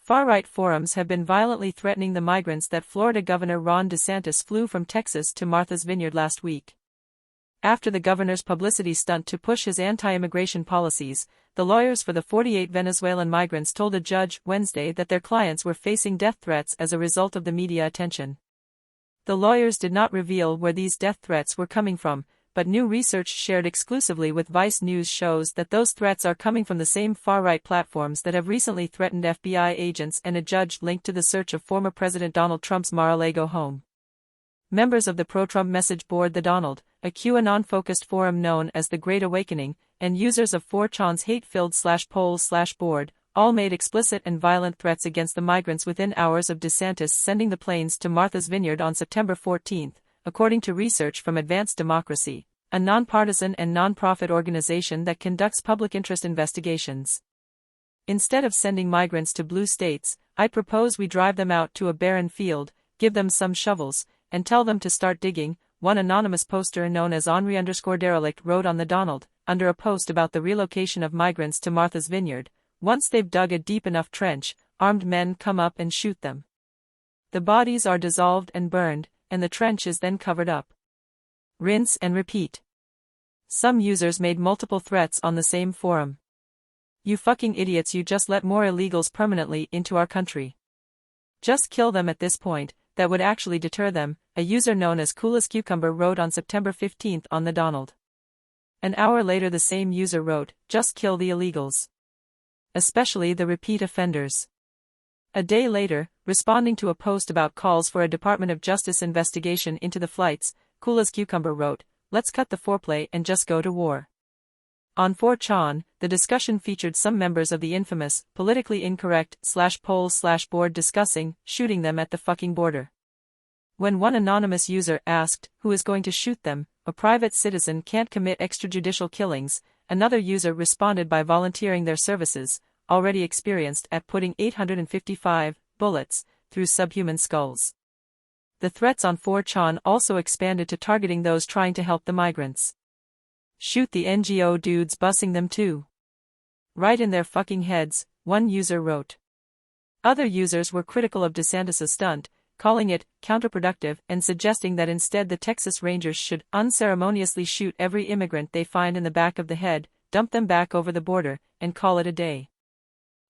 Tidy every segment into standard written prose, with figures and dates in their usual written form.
Far-right forums have been violently threatening the migrants that Florida Governor Ron DeSantis flew from Texas to Martha's Vineyard last week. After the governor's publicity stunt to push his anti-immigration policies, the lawyers for the 48 Venezuelan migrants told a judge Wednesday that their clients were facing death threats as a result of the media attention. The lawyers did not reveal where these death threats were coming from, but new research shared exclusively with Vice News shows that those threats are coming from the same far-right platforms that have recently threatened FBI agents and a judge linked to the search of former President Donald Trump's Mar-a-Lago home. Members of the pro-Trump message board The Donald, a QAnon-focused forum known as The Great Awakening, and users of 4chan's hate-filled /polls/board, all made explicit and violent threats against the migrants within hours of DeSantis sending the planes to Martha's Vineyard on September 14, according to research from Advanced Democracy, a nonpartisan and nonprofit organization that conducts public interest investigations. Instead of sending migrants to blue states, I propose we drive them out to a barren field, give them some shovels, and tell them to start digging, one anonymous poster known as Henri_Derelict wrote on The Donald, under a post about the relocation of migrants to Martha's Vineyard. Once they've dug a deep enough trench, armed men come up and shoot them. The bodies are dissolved and burned, and the trench is then covered up. Rinse and repeat. Some users made multiple threats on the same forum. You fucking idiots, you just let more illegals permanently into our country. Just kill them at this point, that would actually deter them, a user known as Cool as Cucumber wrote on September 15 on The Donald. An hour later the same user wrote, just kill the illegals. Especially the repeat offenders. A day later, responding to a post about calls for a Department of Justice investigation into the flights, Cool as Cucumber wrote, let's cut the foreplay and just go to war. On 4chan, the discussion featured some members of the infamous, politically incorrect /polls/board discussing shooting them at the fucking border. When one anonymous user asked, who is going to shoot them, a private citizen can't commit extrajudicial killings, another user responded by volunteering their services, already experienced at putting 855 bullets through subhuman skulls. The threats on 4chan also expanded to targeting those trying to help the migrants. Shoot the NGO dudes busing them too. Right in their fucking heads, one user wrote. Other users were critical of DeSantis' stunt, calling it counterproductive and suggesting that instead the Texas Rangers should unceremoniously shoot every immigrant they find in the back of the head, dump them back over the border, and call it a day.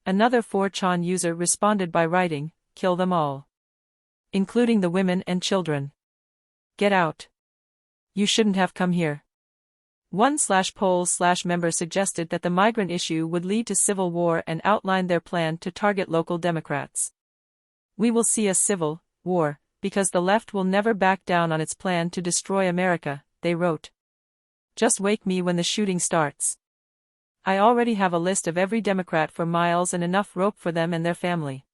Another 4chan user responded by writing, kill them all. Including the women and children. Get out. You shouldn't have come here. One /polls/member suggested that the migrant issue would lead to civil war and outlined their plan to target local Democrats. We will see a civil war, because the left will never back down on its plan to destroy America, they wrote. Just wake me when the shooting starts. I already have a list of every Democrat for miles and enough rope for them and their family.